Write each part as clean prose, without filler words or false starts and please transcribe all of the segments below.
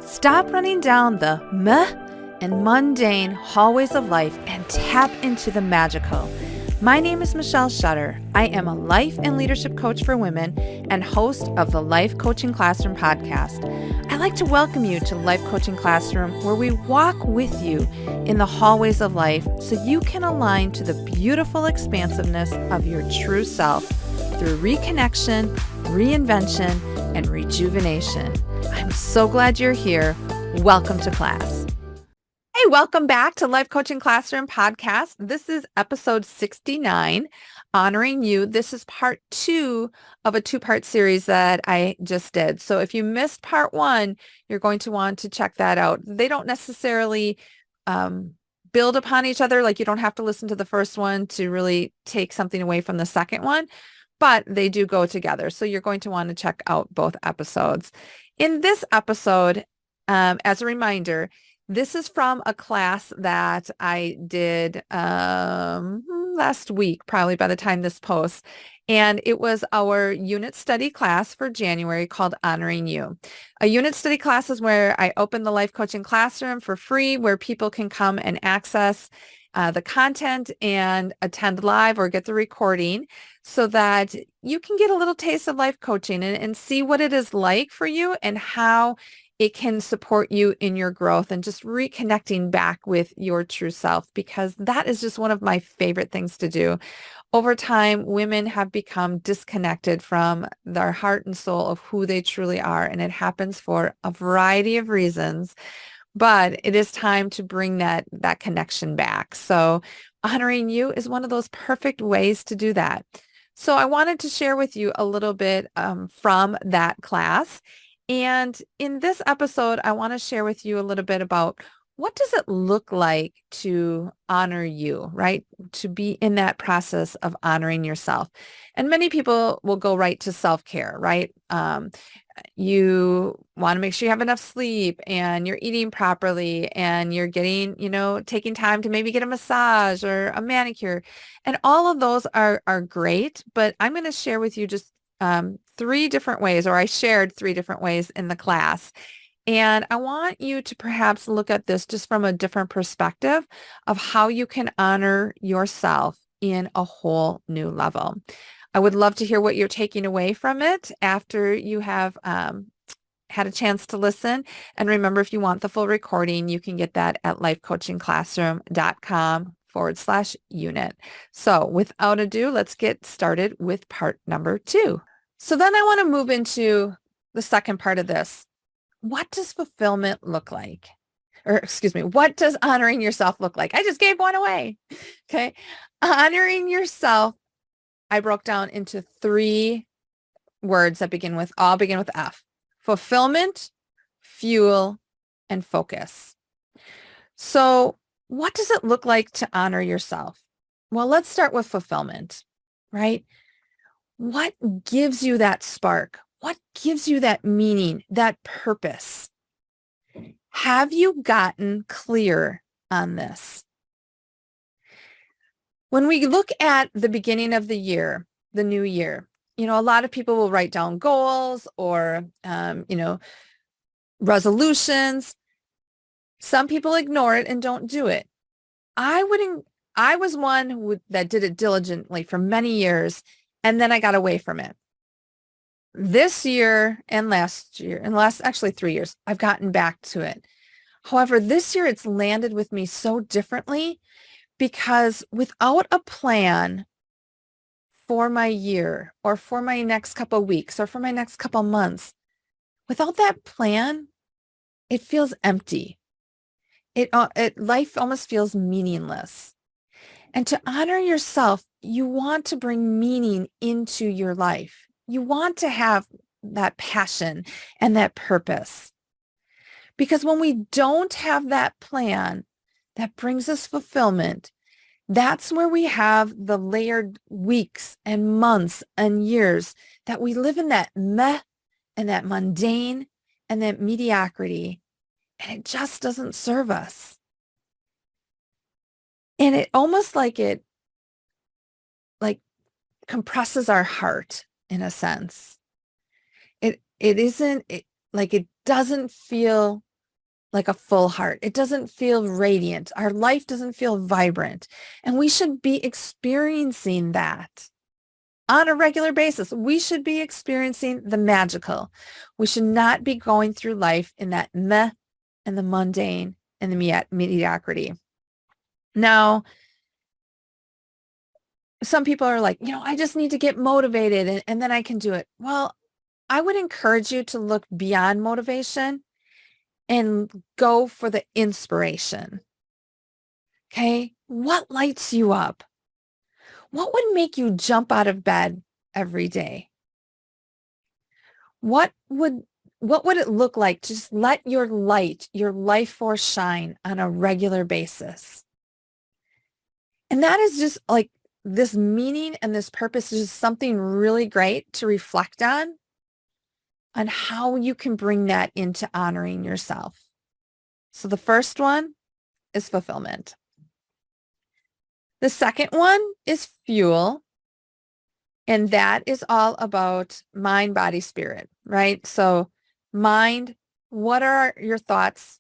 Stop running down the meh and mundane hallways of life and tap into the magical. My name is Michelle Shutter. I am a life and leadership coach for women and host of the Life Coaching Classroom podcast. I'd like to welcome you to Life Coaching Classroom, where we walk with you in the hallways of life so you can align to the beautiful expansiveness of your true self through reconnection, reinvention, and rejuvenation. I'm so glad you're here. Welcome to class. Hey, welcome back to Life Coaching Classroom podcast. This is episode 69, Honoring You. This is part 2 of a 2-part series that I just did. So if you missed part 1, you're going to want to check that out. They don't necessarily build upon each other. Like, you don't have to listen to the first one to really take something away from the second one, but they do go together. So you're going to want to check out both episodes. In this episode, as a reminder, this is from a class that I did last week, probably by the time this posts. And it was our unit study class for January called Honoring You. A unit study class is where I open the Life Coaching Classroom for free, where people can come and access the content and attend live or get the recording so that you can get a little taste of life coaching and see what it is like for you and how it can support you in your growth and just reconnecting back with your true self, because that is just one of my favorite things to do. Over time, women have become disconnected from their heart and soul of who they truly are, and it happens for a variety of reasons. But it is time to bring that connection back. So honoring you is one of those perfect ways to do that. So I wanted to share with you a little bit from that class. And in this episode, I want to share with you a little bit about what does it look like to honor you, right? To be in that process of honoring yourself. And many people will go right to self-care, right? You want to make sure you have enough sleep and you're eating properly and you're getting, taking time to maybe get a massage or a manicure. And all of those are great, but I'm going to share with you just 3 different ways, or I shared 3 different ways in the class. And I want you to perhaps look at this just from a different perspective of how you can honor yourself in a whole new level. I would love to hear what you're taking away from it after you have had a chance to listen. And remember, if you want the full recording, you can get that at lifecoachingclassroom.com/unit. So without ado, let's get started with part number 2. So then I want to move into the second part of this. What does fulfillment look like? Or excuse me, what does honoring yourself look like? I just gave one away. Okay. Honoring yourself, I broke down into 3 words that all begin with F: fulfillment, fuel, and focus. So what does it look like to honor yourself? Well, let's start with fulfillment, right? What gives you that spark? What gives you that meaning, that purpose? Have you gotten clear on this? When we look at the beginning of the year, the new year, a lot of people will write down goals or, resolutions. Some people ignore it and don't do it. I was one that did it diligently for many years, and then I got away from it. This year and last year, and last actually 3 years, I've gotten back to it. However, this year it's landed with me so differently, because without a plan for my year or for my next couple of weeks or for my next couple of months, without that plan, it feels empty. Life almost feels meaningless. And to honor yourself, you want to bring meaning into your life. You want to have that passion and that purpose. Because when we don't have that plan that brings us fulfillment, that's where we have the layered weeks and months and years that we live in that meh and that mundane and that mediocrity, and it just doesn't serve us. And it almost like compresses our heart in a sense. It doesn't feel like a full heart. It doesn't feel radiant. Our life doesn't feel vibrant. And we should be experiencing that on a regular basis. We should be experiencing the magical. We should not be going through life in that meh and the mundane and the mediocrity. Now, some people are like, I just need to get motivated and then I can do it. Well, I would encourage you to look beyond motivation and go for the inspiration. Okay. What lights you up? What would make you jump out of bed every day? What would it look like to just let your light, your life force shine on a regular basis? And that is just like this meaning and this purpose is just something really great to reflect on how you can bring that into honoring yourself. So the first one is fulfillment. The second one is fuel. And that is all about mind, body, spirit, right? So mind, what are your thoughts?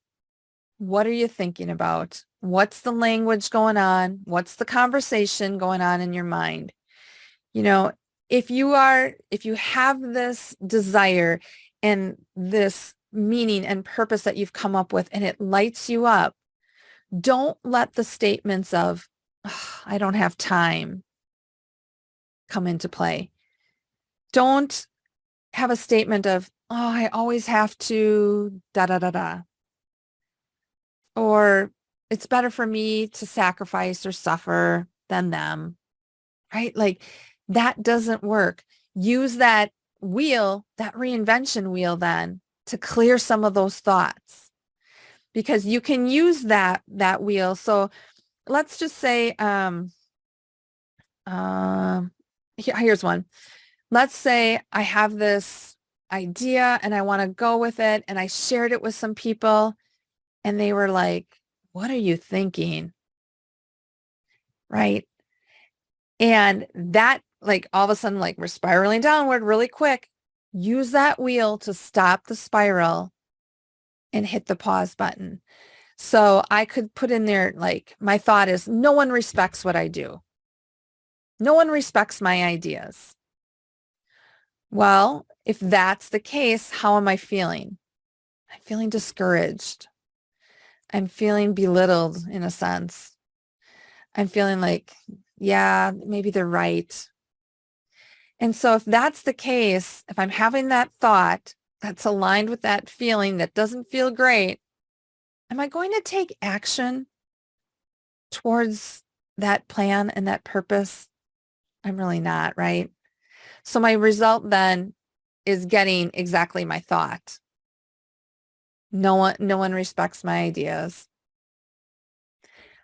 What are you thinking about? What's the language going on? What's the conversation going on in your mind? If you have this desire and this meaning and purpose that you've come up with and it lights you up, don't let the statements of, "Oh, I don't have time," come into play. Don't have a statement of, "Oh, I always have to da da da da," or "It's better for me to sacrifice or suffer than them," right? Like that doesn't work. Use that wheel, that reinvention wheel then to clear some of those thoughts because you can use that wheel. So let's just say, here's one. Let's say I have this idea and I want to go with it and I shared it with some people and they were like, "What are you thinking?" Right? And that like all of a sudden, like we're spiraling downward really quick. Use that wheel to stop the spiral and hit the pause button. So I could put in there, like, my thought is, no one respects what I do. No one respects my ideas. Well, if that's the case, how am I feeling? I'm feeling discouraged. I'm feeling belittled in a sense. I'm feeling like, yeah, maybe they're right. And so if that's the case, if I'm having that thought that's aligned with that feeling that doesn't feel great, am I going to take action towards that plan and that purpose? I'm really not, right? So my result then is getting exactly my thought. No one respects my ideas.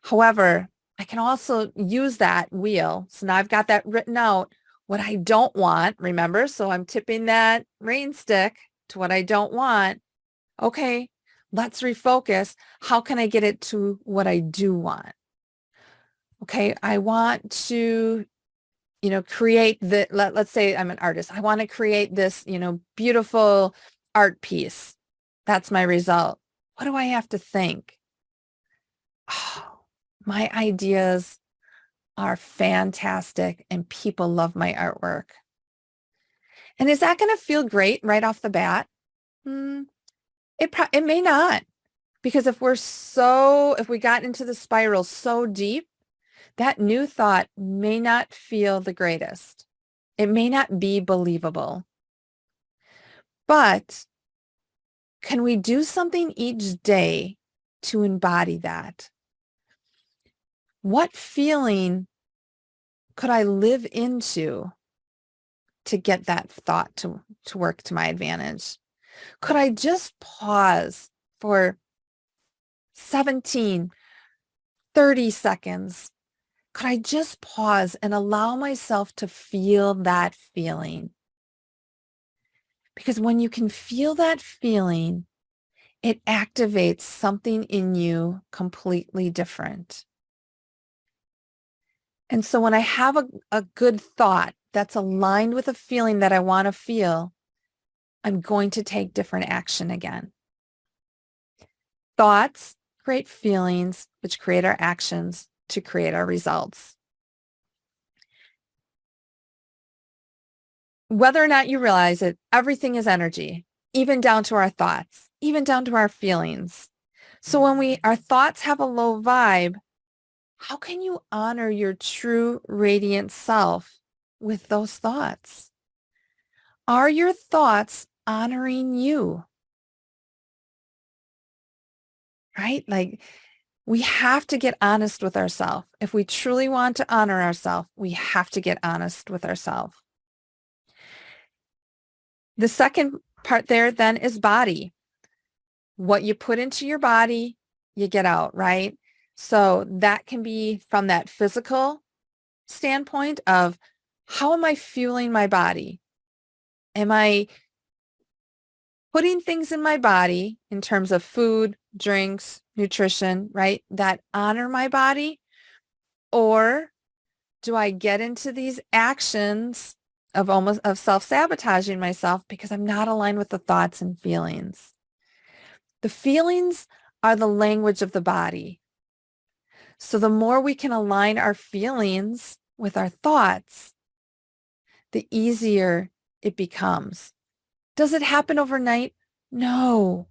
However, I can also use that wheel. So now I've got that written out, what I don't want, remember? So I'm tipping that rain stick to what I don't want. Okay, let's refocus. How can I get it to what I do want? Okay, I want to, create let's say I'm an artist. I want to create this, beautiful art piece. That's my result. What do I have to think? Oh, my ideas are fantastic and people love my artwork. And is that going to feel great right off the bat? It may not, because if we got into the spiral so deep, that new thought may not feel the greatest. It may not be believable. But can we do something each day to embody that? What feeling could I live into to get that thought to work to my advantage? Could I just pause for 17, 30 seconds? Could I just pause and allow myself to feel that feeling? Because when you can feel that feeling, it activates something in you completely different. And so when I have a good thought that's aligned with a feeling that I want to feel, I'm going to take different action again. Thoughts create feelings, which create our actions to create our results. Whether or not you realize it, everything is energy, even down to our thoughts, even down to our feelings. So when our thoughts have a low vibe, how can you honor your true radiant self with those thoughts? Are your thoughts honoring you? Right? Like, we have to get honest with ourselves. If we truly want to honor ourselves, we have to get honest with ourselves. The second part there then is body. What you put into your body, you get out, right? So that can be from that physical standpoint of, how am I fueling my body? Am I putting things in my body in terms of food, drinks, nutrition, right, that honor my body? Or do I get into these actions of self-sabotaging myself because I'm not aligned with the thoughts and feelings? The feelings are the language of the body. So the more we can align our feelings with our thoughts, the easier it becomes. Does it happen overnight? No,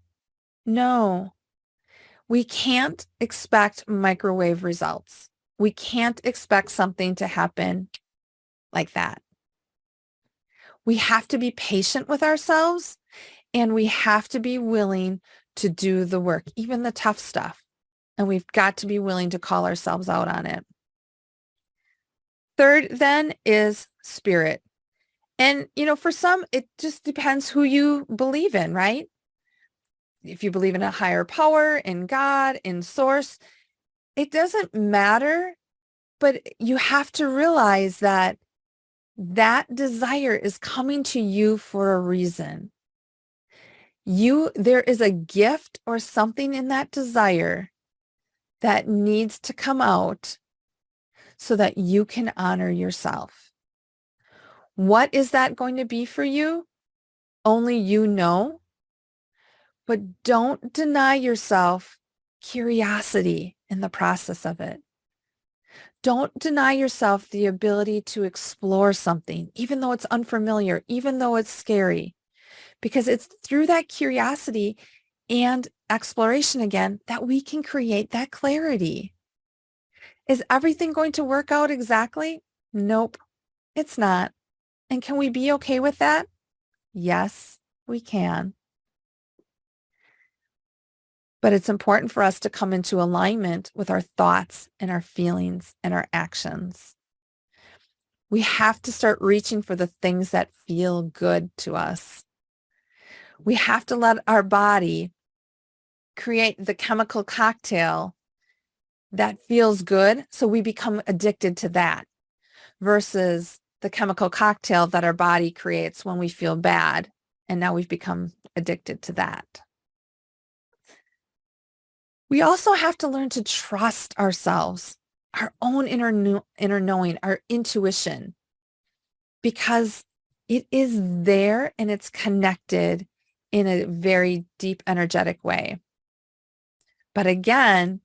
no. We can't expect microwave results. We can't expect something to happen like that. We have to be patient with ourselves, and we have to be willing to do the work, even the tough stuff. And we've got to be willing to call ourselves out on it. Third then is spirit. And, for some, it just depends who you believe in, right? If you believe in a higher power, in God, in source, it doesn't matter, but you have to realize that desire is coming to you for a reason. There is a gift or something in that desire that needs to come out so that you can honor yourself. What is that going to be for you? Only you know. But don't deny yourself curiosity in the process of it. Don't deny yourself the ability to explore something, even though it's unfamiliar, even though it's scary, because it's through that curiosity and exploration again that we can create that clarity. Is everything going to work out exactly? Nope, it's not. And can we be okay with that? Yes, we can. But it's important for us to come into alignment with our thoughts and our feelings and our actions. We have to start reaching for the things that feel good to us. We have to let our body create the chemical cocktail that feels good, so we become addicted to that, versus the chemical cocktail that our body creates when we feel bad, and now we've become addicted to that. We also have to learn to trust ourselves, our own inner knowing, our intuition, because it is there and it's connected in a very deep, energetic way. But again,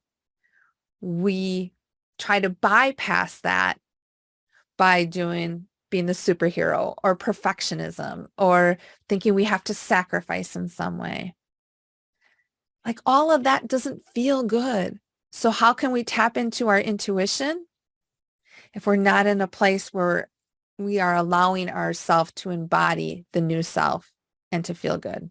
we try to bypass that by being the superhero or perfectionism or thinking we have to sacrifice in some way. Like, all of that doesn't feel good. So how can we tap into our intuition if we're not in a place where we are allowing ourselves to embody the new self and to feel good?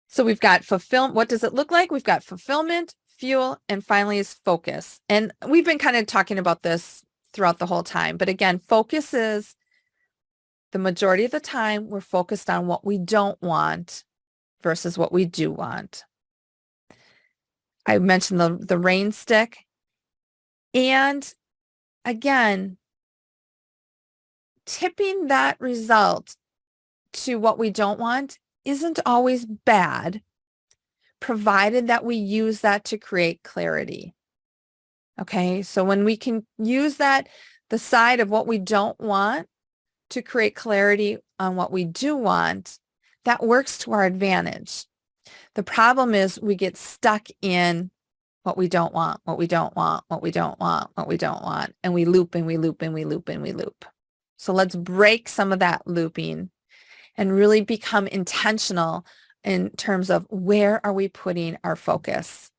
So we've got fulfillment. What does it look like? We've got fulfillment, fuel, and finally is focus. And we've been kind of talking about this throughout the whole time. But again, focus is the majority of the time we're focused on what we don't want versus what we do want. I mentioned the rain stick. And again, tipping that result to what we don't want isn't always bad, provided that we use that to create clarity. Okay, so when we can use that, the side of what we don't want, to create clarity on what we do want, that works to our advantage. The problem is we get stuck in what we don't want, what we don't want, what we don't want, what we don't want, and we loop and we loop and we loop and we loop. So let's break some of that looping and really become intentional in terms of where are we putting our focus.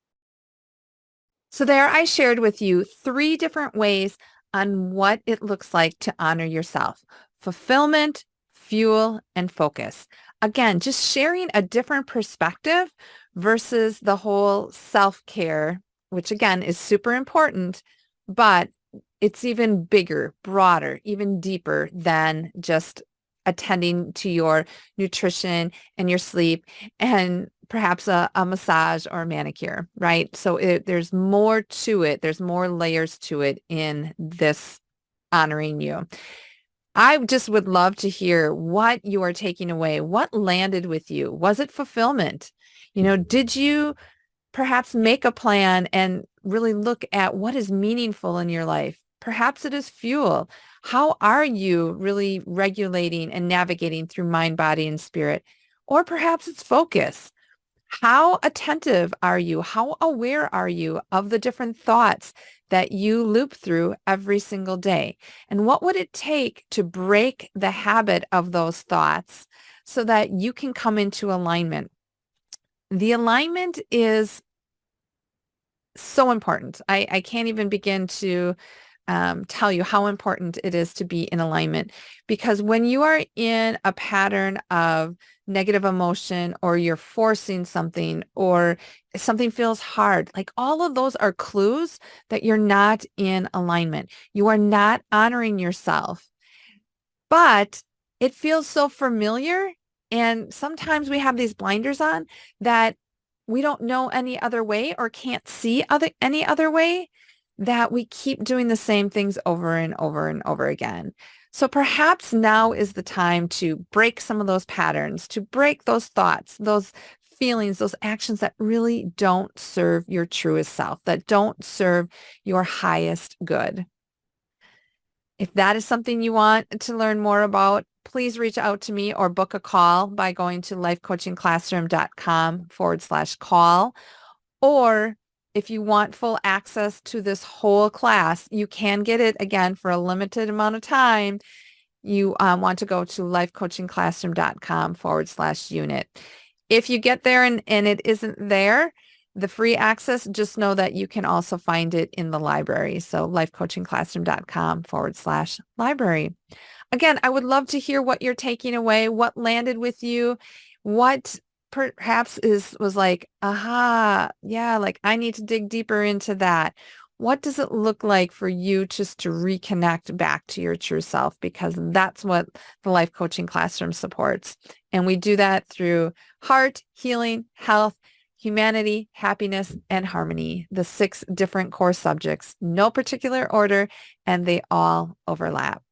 So there I shared with you 3 different ways on what it looks like to honor yourself: fulfillment, fuel, and focus. Again, just sharing a different perspective versus the whole self-care, which again is super important, but it's even bigger, broader, even deeper than just attending to your nutrition and your sleep and perhaps a massage or a manicure, right? So there's more to it. There's more layers to it in this honoring you. I just would love to hear what you are taking away. What landed with you? Was it fulfillment? Did you perhaps make a plan and really look at what is meaningful in your life? Perhaps it is fuel. How are you really regulating and navigating through mind, body, and spirit? Or perhaps it's focus. How attentive are you? How aware are you of the different thoughts that you loop through every single day? And what would it take to break the habit of those thoughts so that you can come into alignment? The alignment is so important. I can't even begin to tell you how important it is to be in alignment, because when you are in a pattern of negative emotion, or you're forcing something, or something feels hard, like all of those are clues that you're not in alignment. You are not honoring yourself, but it feels so familiar. And sometimes we have these blinders on that we don't know any other way or can't see any other way, that we keep doing the same things over and over and over again. So perhaps now is the time to break some of those patterns, to break those thoughts, those feelings, those actions that really don't serve your truest self, that don't serve your highest good. If that is something you want to learn more about, please reach out to me or book a call by going to lifecoachingclassroom.com/call. Or if you want full access to this whole class, you can get it again for a limited amount of time. You want to go to lifecoachingclassroom.com/unit. If you get there and it isn't there, the free access, just know that you can also find it in the library. So lifecoachingclassroom.com/library. Again, I would love to hear what you're taking away, what landed with you, what perhaps was like, aha, yeah, like I need to dig deeper into that. What does it look like for you just to reconnect back to your true self? Because that's what the Life Coaching Classroom supports. And we do that through heart, healing, health, humanity, happiness, and harmony, the 6 different core subjects, no particular order, and they all overlap.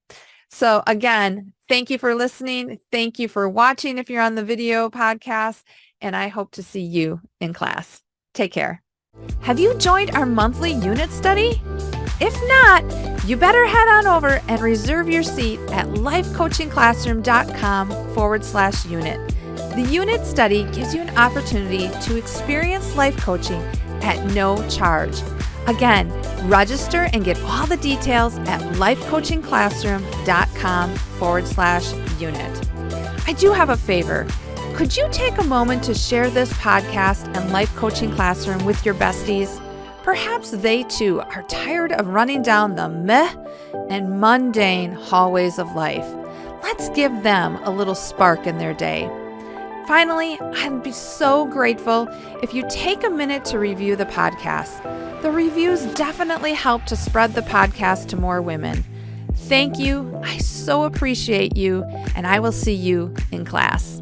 So again, thank you for listening. Thank you for watching if you're on the video podcast, and I hope to see you in class. Take care. Have you joined our monthly unit study? If not, you better head on over and reserve your seat at lifecoachingclassroom.com/unit. The unit study gives you an opportunity to experience life coaching at no charge. Again, register and get all the details at lifecoachingclassroom.com/unit. I do have a favor. Could you take a moment to share this podcast and Life Coaching Classroom with your besties? Perhaps they too are tired of running down the meh and mundane hallways of life. Let's give them a little spark in their day. Finally, I'd be so grateful if you take a minute to review the podcast. The reviews definitely help to spread the podcast to more women. Thank you. I so appreciate you, and I will see you in class.